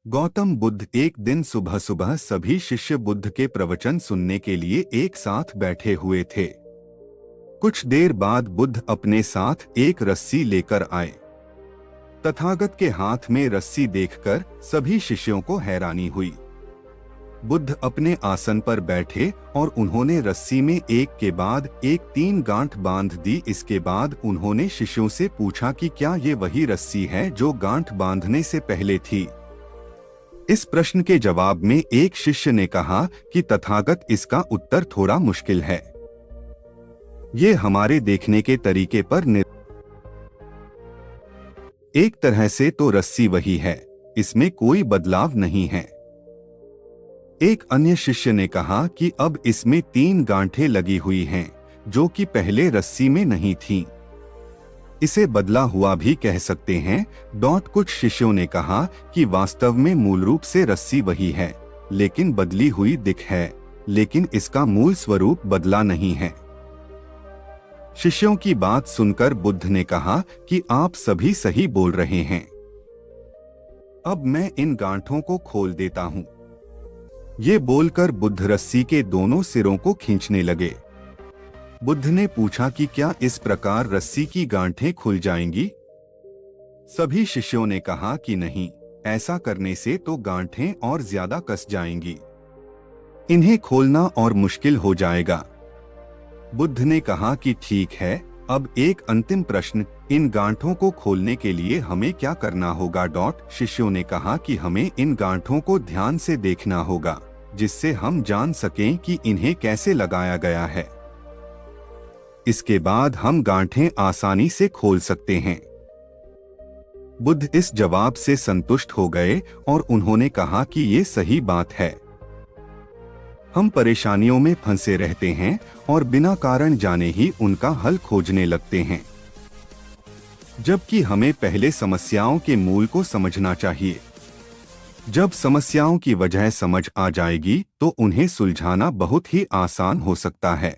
गौतम बुद्ध एक दिन सुबह सुबह सभी शिष्य बुद्ध के प्रवचन सुनने के लिए एक साथ बैठे हुए थे। कुछ देर बाद बुद्ध अपने साथ एक रस्सी लेकर आए। तथागत के हाथ में रस्सी देखकर सभी शिष्यों को हैरानी हुई। बुद्ध अपने आसन पर बैठे और उन्होंने रस्सी में एक के बाद एक 3 गांठ बांध दी। इसके बाद उन्होंने शिष्यों से पूछा कि क्या ये वही रस्सी है जो गांठ बांधने से पहले थी। इस प्रश्न के जवाब में एक शिष्य ने कहा कि तथागत, इसका उत्तर थोड़ा मुश्किल है। ये हमारे देखने के तरीके पर एक तरह से तो रस्सी वही है, इसमें कोई बदलाव नहीं है। एक अन्य शिष्य ने कहा कि अब इसमें 3 गांठें लगी हुई हैं, जो कि पहले रस्सी में नहीं थीं। इसे बदला हुआ भी कह सकते हैं। कुछ शिष्यों ने कहा कि वास्तव में मूल रूप से रस्सी वही है, लेकिन बदली हुई दिख है, लेकिन इसका मूल स्वरूप बदला नहीं है। शिष्यों की बात सुनकर बुद्ध ने कहा कि आप सभी सही बोल रहे हैं। अब मैं इन गांठों को खोल देता हूं। ये बोलकर बुद्ध रस्सी के दोनों सिरों को खींचने लगे। बुद्ध ने पूछा कि क्या इस प्रकार रस्सी की गांठें खुल जाएंगी? सभी शिष्यों ने कहा कि नहीं, ऐसा करने से तो गांठें और ज्यादा कस जाएंगी। इन्हें खोलना और मुश्किल हो जाएगा। बुद्ध ने कहा कि ठीक है, अब एक अंतिम प्रश्न, इन गांठों को खोलने के लिए हमें क्या करना होगा? शिष्यों ने कहा कि हमें इन गांठों को ध्यान से देखना होगा, जिससे हम जान सकें कि इन्हें कैसे लगाया गया है। इसके बाद हम गांठें आसानी से खोल सकते हैं। बुद्ध इस जवाब से संतुष्ट हो गए और उन्होंने कहा कि ये सही बात है। हम परेशानियों में फंसे रहते हैं और बिना कारण जाने ही उनका हल खोजने लगते हैं, जबकि हमें पहले समस्याओं के मूल को समझना चाहिए। जब समस्याओं की वजह समझ आ जाएगी तो उन्हें सुलझाना बहुत ही आसान हो सकता है।